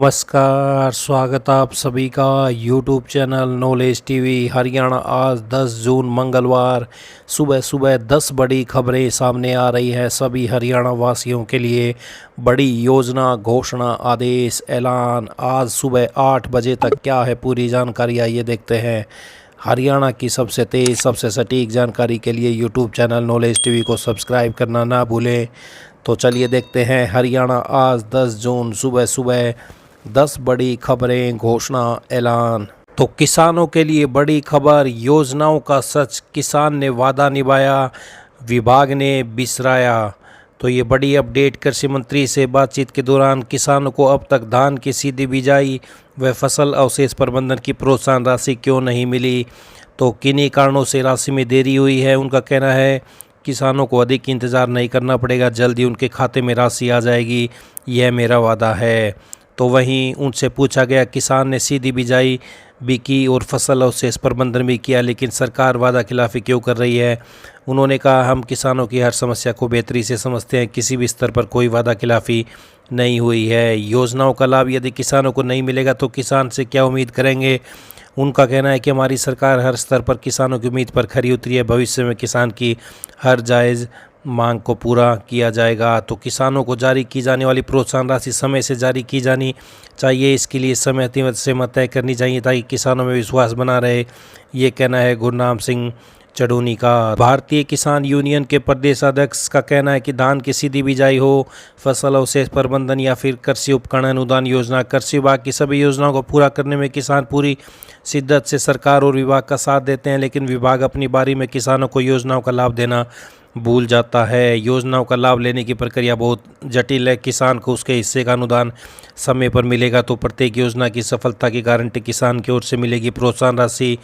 नमस्कार, स्वागत आप सभी का YouTube channel knowledge TV Haryana. आज 10 जून मंगलवार सुबह सुबह 10 बड़ी खबरें सामने आ रही है सभी हरियाणा वासियों के लिए। बड़ी योजना, घोषणा, आदेश, ऐलान। आज सुबह 8 बजे तक क्या है पूरी जानकारी, आइए देखते हैं। हरियाणा की सबसे तेज़, सबसे सटीक जानकारी के लिए यूट्यूब चैनल नॉलेज टीवी को सब्सक्राइब करना ना भूलें। तो चलिए देखते हैं हरियाणा आज 10 जून सुबह सुबह 10 बड़ी खबरें, घोषणा, ऐलान। तो किसानों के लिए बड़ी खबर, योजनाओं का सच, किसान ने वादा निभाया, विभाग ने बिसराया। तो ये बड़ी अपडेट। कृषि मंत्री से बातचीत के दौरान किसानों को अब तक धान की सीधी बिजाई व फसल अवशेष प्रबंधन की प्रोत्साहन राशि क्यों नहीं मिली, तो किन्हीं कारणों से राशि में देरी हुई है। उनका कहना है किसानों को अधिक इंतज़ार नहीं करना पड़ेगा, जल्दी उनके खाते में राशि आ जाएगी, यह मेरा वादा है। तो वहीं उनसे पूछा गया, किसान ने सीधी बिजाई भी की और फसल अवशेष प्रबंधन भी किया, लेकिन सरकार वादा खिलाफी क्यों कर रही है। उन्होंने कहा, हम किसानों की हर समस्या को बेहतरी से समझते हैं, किसी भी स्तर पर कोई वादा खिलाफी नहीं हुई है। योजनाओं का लाभ यदि किसानों को नहीं मिलेगा तो किसान से क्या उम्मीद करेंगे। उनका कहना है कि हमारी सरकार हर स्तर पर किसानों की उम्मीद पर खरी उतरी है, भविष्य में किसान की हर जायज़ मांग को पूरा किया जाएगा। तो किसानों को जारी की जाने वाली प्रोत्साहन राशि समय से जारी की जानी चाहिए, इसके लिए समय सीमा तय करनी चाहिए ताकि किसानों में विश्वास बना रहे, ये कहना है गुरनाम सिंह चढ़ूनी का। भारतीय किसान यूनियन के प्रदेश अध्यक्ष का कहना है कि धान की सीधी बिजाई हो, फसल अवशेष प्रबंधन या फिर कृषि उपकरण अनुदान योजना, कृषि विभाग की सभी योजनाओं को पूरा करने में किसान पूरी शिद्दत से सरकार और विभाग का साथ देते हैं, लेकिन विभाग अपनी बारी में किसानों को योजनाओं का लाभ देना भूल जाता है। योजनाओं का लाभ लेने की प्रक्रिया बहुत जटिल है। किसान को उसके हिस्से का अनुदान समय पर मिलेगा तो प्रत्येक योजना की सफलता की गारंटी किसान की ओर से मिलेगी। प्रोत्साहन राशि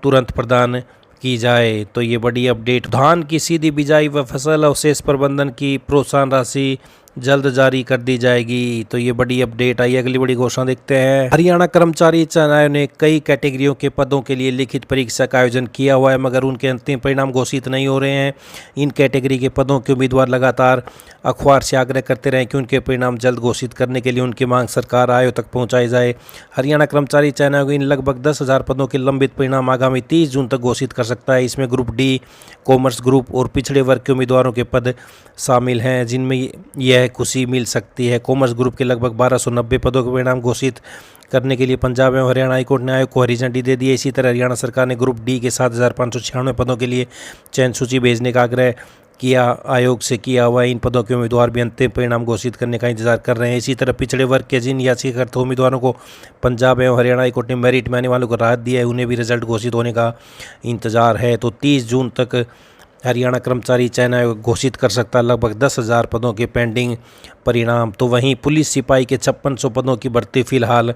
तुरंत प्रदान की जाए। तो ये बड़ी अपडेट। धान की सीधी बिजाई व फसल अवशेष प्रबंधन की प्रोत्साहन राशि जल्द जारी कर दी जाएगी। तो ये बड़ी अपडेट आई। अगली बड़ी घोषणा देखते हैं। हरियाणा कर्मचारी चयन आयोग ने कई कैटेगरियों के पदों के लिए लिखित परीक्षा का आयोजन किया हुआ है, मगर उनके अंतिम परिणाम घोषित नहीं हो रहे हैं। इन कैटेगरी के पदों के उम्मीदवार लगातार अखबार से आग्रह करते रहे कि उनके परिणाम जल्द घोषित करने के लिए उनकी मांग सरकार आयोग तक पहुँचाई जाए। हरियाणा कर्मचारी चयन आयोग इन लगभग 10,000 पदों के लंबित परिणाम आगामी 30 जून तक घोषित कर सकता है। इसमें ग्रुप डी, कॉमर्स ग्रुप और पिछड़े वर्ग के उम्मीदवारों के पद शामिल हैं, जिनमें यह खुशी मिल सकती है। कॉमर्स ग्रुप के लगभग 1290 पदों के परिणाम घोषित करने के लिए पंजाब एवं हरियाणा हाईकोर्ट ने आयोग को हरी झंडी दे दी है। इसी तरह हरियाणा सरकार ने ग्रुप डी के 7,596 पदों के लिए चयन सूची भेजने का आग्रह किया आयोग से किया हुआ है। इन पदों के उम्मीदवार भी अंतिम परिणाम घोषित करने का इंतजार कर रहे हैं। इसी तरह पिछड़े वर्ग के जिन याचिकाकर्ता उम्मीदवारों को पंजाब एवं हरियाणा हाईकोर्ट ने मेरिट में आने वालों को राहत दिया है, उन्हें भी रिजल्ट घोषित होने का इंतजार है। तो 30 जून तक हरियाणा कर्मचारी चयन आयोग घोषित कर सकता है लगभग 10,000 पदों के पेंडिंग परिणाम। तो वहीं पुलिस सिपाही के 5600 पदों की भर्ती फिलहाल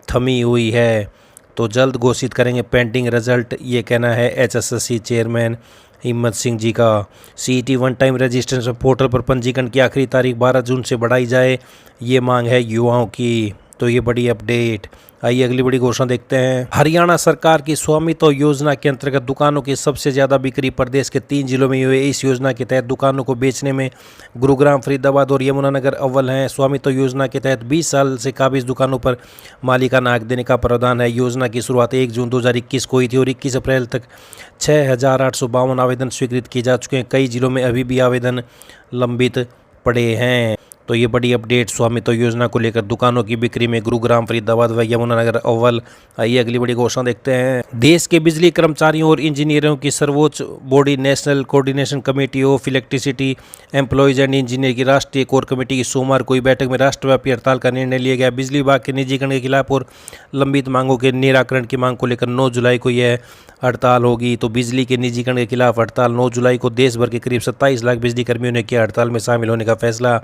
थमी हुई है, तो जल्द घोषित करेंगे पेंडिंग रिजल्ट, ये कहना है एचएसएससी चेयरमैन हिम्मत सिंह जी का। CET one time registration portal पर पंजीकरण की आखिरी तारीख 12 जून से बढ़ाई जाए, ये मांग है युवाओं की। तो ये बड़ी अपडेट। आइए अगली बड़ी घोषणा देखते हैं। हरियाणा सरकार की स्वामित्व योजना के अंतर्गत दुकानों की सबसे ज़्यादा बिक्री प्रदेश के 3 जिलों में हुई। इस योजना के तहत दुकानों को बेचने में गुरुग्राम, फरीदाबाद और यमुनानगर अव्वल हैं। स्वामित्व योजना के तहत 20 साल से काबिज दुकानों पर मालिकाना हक देने का प्रावधान है। योजना की शुरुआत 1 जून 2021 को हुई थी और 21 अप्रैल तक 6,852 आवेदन स्वीकृत किए जा चुके हैं। कई जिलों में अभी भी आवेदन लंबित पड़े हैं। तो ये बड़ी अपडेट स्वामित्व योजना को लेकर दुकानों की बिक्री में गुरुग्राम, फरीदाबाद व यमुनानगर अव्वल। आइए अगली बड़ी घोषणा देखते हैं। देश के बिजली कर्मचारियों और इंजीनियरों की सर्वोच्च body national coordination committee of electricity employees and engineer की राष्ट्रीय कोर कमेटी की सोमवार को हुई बैठक में राष्ट्रव्यापी हड़ताल का निर्णय लिया गया। बिजली विभाग के निजीकरण के खिलाफ और लंबित मांगों के निराकरण की मांग को लेकर 9 जुलाई को यह हड़ताल होगी। तो बिजली के निजीकरण के खिलाफ हड़ताल 9 जुलाई को देश भर के करीब 27 लाख बिजली कर्मियों ने किया हड़ताल में शामिल होने का फैसला।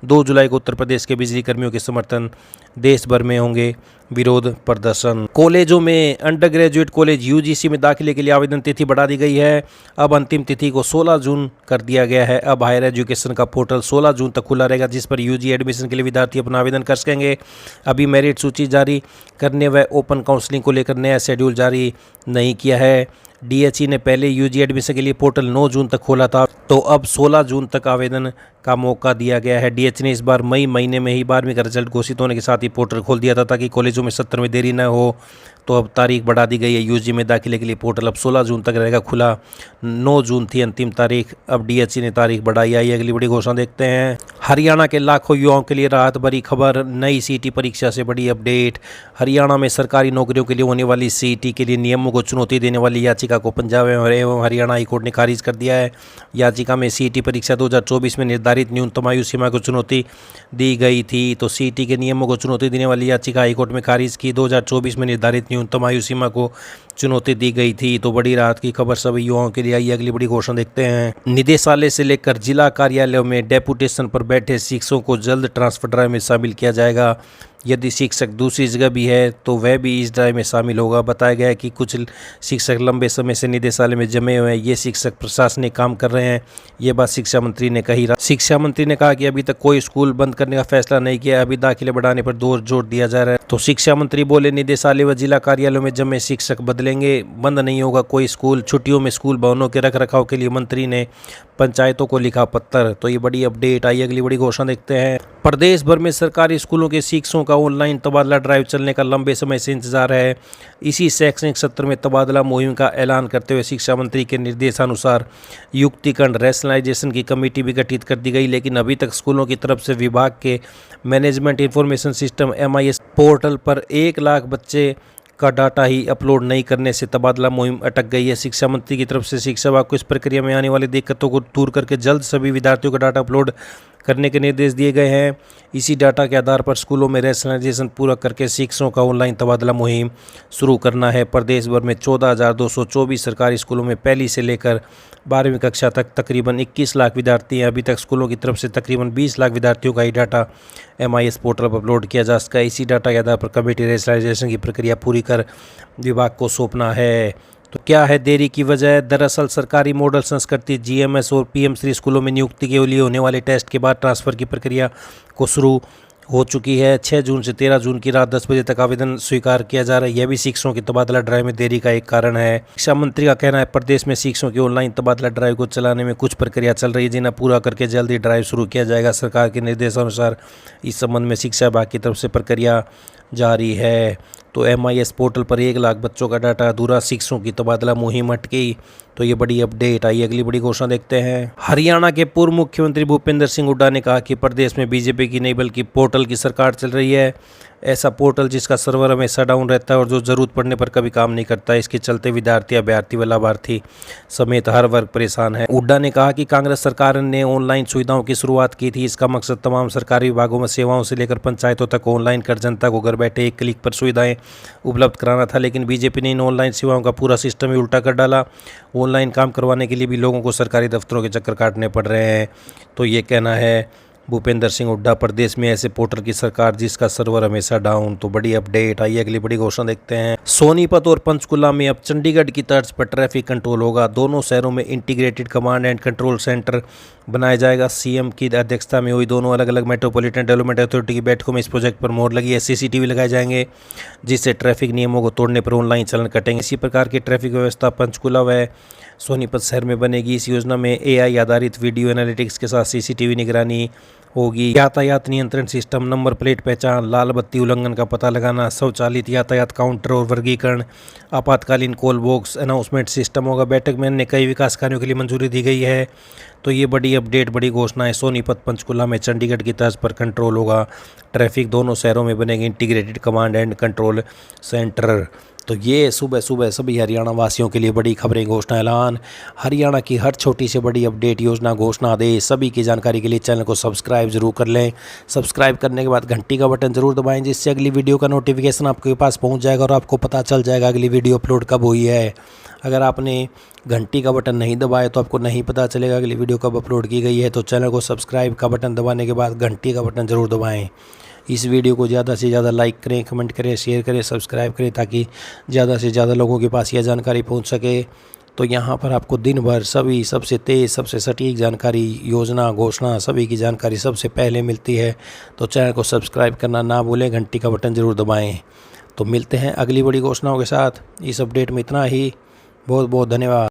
2 जुलाई को उत्तर प्रदेश के बिजली कर्मियों के समर्थन देश भर में होंगे विरोध प्रदर्शन। कॉलेजों में अंडर ग्रेजुएट कॉलेज यूजीसी में दाखिले के लिए आवेदन तिथि बढ़ा दी गई है। अब अंतिम तिथि को 16 जून कर दिया गया है। अब हायर एजुकेशन का पोर्टल 16 जून तक खुला रहेगा, जिस पर यूजी एडमिशन के लिए विद्यार्थी अपना आवेदन कर सकेंगे। अभी मेरिट सूची जारी करने व ओपन काउंसलिंग को लेकर नया शेड्यूल जारी नहीं किया है। डीएचई ने पहले यूजी एडमिशन के लिए पोर्टल 9 जून तक खोला था, तो अब 16 जून तक आवेदन का मौका दिया गया है। डीएचई ने इस बार मई महीने में ही 12वीं का रिजल्ट घोषित होने के साथ ही पोर्टल खोल दिया था ताकि कॉलेजों में सत्र में देरी न हो, तो अब तारीख बढ़ा दी गई है। यूजी में दाखिले के लिए पोर्टल अब 16 जून तक रहेगा खुला। 9 जून थी अंतिम तारीख, अब डीएचई ने तारीख बढ़ाई है। अगली बड़ी घोषणा देखते हैं। हरियाणा के लाखों युवाओं के लिए राहत भरी खबर, नई सीईटी परीक्षा से बड़ी अपडेट। हरियाणा में सरकारी नौकरियों के लिए होने वाली सीईटी के लिए नियमों को चुनौती देने वाली याचिका को पंजाब एवं हरियाणा हाईकोर्ट ने खारिज कर दिया है। याचिका में सीईटी परीक्षा 2024 में निर्धारित न्यूनतम आयु सीमा को चुनौती दी गई थी, तो सीईटी के नियमों को चुनौती देने वाली याचिका हाईकोर्ट में खारिज की। 2024 में निर्धारित न्यूनतम आयु सीमा को चुनौती दी गई थी, तो बड़ी राहत की खबर सभी युवाओं के लिए आई। अगली बड़ी घोषणा देखते हैं। निदेशालय से लेकर जिला कार्यालयों में डेपुटेशन पर बैठे शिक्षकों को जल्द ट्रांसफर ड्राइव में शामिल किया जाएगा। यदि शिक्षक दूसरी जगह भी है तो वह भी इस ड्राइव में शामिल होगा। बताया गया है कि कुछ शिक्षक लंबे समय से निदेशालय में जमे हुए हैं, ये शिक्षक प्रशासनिक काम कर रहे हैं। ये बात शिक्षा मंत्री ने कही। शिक्षा मंत्री ने कहा कि अभी तक कोई स्कूल बंद करने का फैसला नहीं किया, अभी दाखिले बढ़ाने पर जोर दिया जा रहा है। तो शिक्षा मंत्री बोले, निदेशालय व जिला कार्यालयों में जमे शिक्षक बदलेंगे, बंद नहीं होगा कोई स्कूल। छुट्टियों में स्कूल भवनों के रखरखाव के लिए मंत्री ने पंचायतों को लिखा पत्र। तो ये बड़ी अपडेट आई। अगली बड़ी घोषणा देखते हैं। प्रदेश भर में सरकारी स्कूलों के शिक्षकों का ऑनलाइन तबादला ड्राइव चलने का लंबे समय से इंतजार है। इसी शैक्षणिक सत्र में तबादला मुहिम का ऐलान करते हुए शिक्षा मंत्री के निर्देशानुसार युक्तिकरण रैशनलाइजेशन की कमेटी भी गठित कर दी गई, लेकिन अभी तक स्कूलों की तरफ से विभाग के management information system MIS portal पर 1 लाख बच्चे का डाटा ही अपलोड नहीं करने से तबादला मुहिम अटक गई है। शिक्षा मंत्री की तरफ से शिक्षा विभाग को इस प्रक्रिया में आने वाली दिक्कतों को दूर करके जल्द सभी विद्यार्थियों का डाटा अपलोड करने के निर्देश दिए गए हैं। इसी डाटा के आधार पर स्कूलों में रैशनलाइजेशन पूरा करके शिक्षकों का ऑनलाइन तबादला मुहिम शुरू करना है। प्रदेश भर में 14,224 सरकारी स्कूलों में पहली से लेकर 12वीं कक्षा तक तकरीबन 21 लाख विद्यार्थी हैं। अभी तक स्कूलों की तरफ से तकरीबन 20 लाख विद्यार्थियों का ही डाटा MIS पोर्टल पर अपलोड किया जा सका। इसी डाटा के आधार पर कमेटी रैशनलाइजेशन की प्रक्रिया पूरी कर विभाग को सौंपना है। तो क्या है देरी की वजह? दरअसल सरकारी मॉडल संस्कृति GMS और PM श्री स्कूलों में नियुक्ति के लिए होने वाले टेस्ट के बाद ट्रांसफ़र की प्रक्रिया को शुरू हो चुकी है। 6 जून से 13 जून की रात 10 बजे तक आवेदन स्वीकार किया जा रहा है। यह भी शिक्षकों की तबादला ड्राइव में देरी का एक कारण है। शिक्षा मंत्री का कहना है प्रदेश में शिक्षकों की ऑनलाइन तबादला ड्राइव को चलाने में कुछ प्रक्रिया चल रही है, जिन्हें पूरा करके जल्द ही ड्राइव शुरू किया जाएगा। सरकार के निर्देशानुसार इस संबंध में शिक्षा विभाग की तरफ से प्रक्रिया जारी है। तो MIS पोर्टल पर 1 लाख बच्चों का डाटा अधूरा, शिक्षकों की तबादला मुहिम अटकी। तो ये बड़ी अपडेट आई। अगली बड़ी घोषणा देखते हैं। हरियाणा के पूर्व मुख्यमंत्री भूपेंद्र सिंह हुड्डा ने कहा कि प्रदेश में बीजेपी की नहीं बल्कि पोर्टल की सरकार चल रही है। ऐसा पोर्टल जिसका सर्वर हमेशा डाउन रहता है और जो ज़रूरत पड़ने पर कभी काम नहीं करता। इसके चलते विद्यार्थी, अभ्यर्थी व लाभार्थी समेत हर वर्ग परेशान है। हुड्डा ने कहा कि कांग्रेस सरकार ने ऑनलाइन सुविधाओं की शुरुआत की थी। इसका मकसद तमाम सरकारी विभागों में सेवाओं से लेकर पंचायतों तक ऑनलाइन कर जनता को घर बैठे एक क्लिक पर सुविधाएं उपलब्ध कराना था, लेकिन बीजेपी ने इन ऑनलाइन सेवाओं का पूरा सिस्टम ही उल्टा कर डाला। ऑनलाइन काम करवाने के लिए भी लोगों को सरकारी दफ्तरों के चक्कर काटने पड़ रहे हैं। तो ये कहना है भूपेंद्र सिंह हुड्डा। प्रदेश में ऐसे पोर्टल की सरकार जिसका सर्वर हमेशा डाउन। तो बड़ी अपडेट आई। अगली बड़ी घोषणा देखते हैं। सोनीपत और पंचकुला में अब चंडीगढ़ की तर्ज पर ट्रैफिक कंट्रोल होगा। दोनों शहरों में integrated command and control centre बनाया जाएगा। CM की अध्यक्षता में हुई दोनों अलग अलग मेट्रोपॉलिटन डेवलपमेंट अथॉरिटी की बैठकों में इस प्रोजेक्ट पर मोहर लगी है। CCTV लगाए जाएंगे जिससे ट्रैफिक नियमों को तोड़ने पर ऑनलाइन चालान कटेंगे। इसी प्रकार की ट्रैफिक व्यवस्था पंचकुला व सोनीपत शहर में बनेगी। इस योजना में AI आधारित वीडियो एनालिटिक्स के साथ CCTV निगरानी होगी। यातायात नियंत्रण सिस्टम, नंबर प्लेट पहचान, लाल बत्ती उल्लंघन का पता लगाना, स्वचालित यातायात काउंटर और वर्गीकरण, आपातकालीन कॉल बॉक्स, अनाउंसमेंट सिस्टम होगा। बैठक में अन्य कई विकास कार्यों के लिए मंजूरी दी गई है। तो ये बड़ी अपडेट, बड़ी घोषणा है। सोनीपत पंचकुला में चंडीगढ़ की तर्ज पर कंट्रोल होगा। ट्रैफिक दोनों शहरों में बनेगी integrated command and control centre. तो ये सुबह सुबह सभी हरियाणा वासियों के लिए बड़ी खबरें, घोषणा, ऐलान। हरियाणा की हर छोटी से बड़ी अपडेट, योजना, घोषणा, आदेश सभी की जानकारी के लिए चैनल को सब्सक्राइब जरूर कर लें। सब्सक्राइब करने के बाद घंटी का बटन जरूर दबाएं, जिससे अगली वीडियो का नोटिफिकेशन आपके पास पहुंच जाएगा और आपको पता चल जाएगा अगली वीडियो अपलोड कब हुई है। अगर आपने घंटी का बटन नहीं दबाया तो आपको नहीं पता चलेगा अगली वीडियो कब अपलोड की गई है। तो चैनल को सब्सक्राइब का बटन दबाने के बाद घंटी का बटन ज़रूर दबाएं। इस वीडियो को ज़्यादा से ज़्यादा लाइक करें, कमेंट करें, शेयर करें, सब्सक्राइब करें, ताकि ज़्यादा से ज़्यादा लोगों के पास यह जानकारी पहुंच सके। तो यहाँ पर आपको दिन भर सभी सबसे तेज़, सबसे सटीक जानकारी, योजना, घोषणा सभी की जानकारी सबसे पहले मिलती है। तो चैनल को सब्सक्राइब करना ना भूलें, घंटी का बटन ज़रूर दबाएँ। तो मिलते हैं अगली बड़ी घोषणाओं के साथ। इस अपडेट में इतना ही। बहुत बहुत धन्यवाद।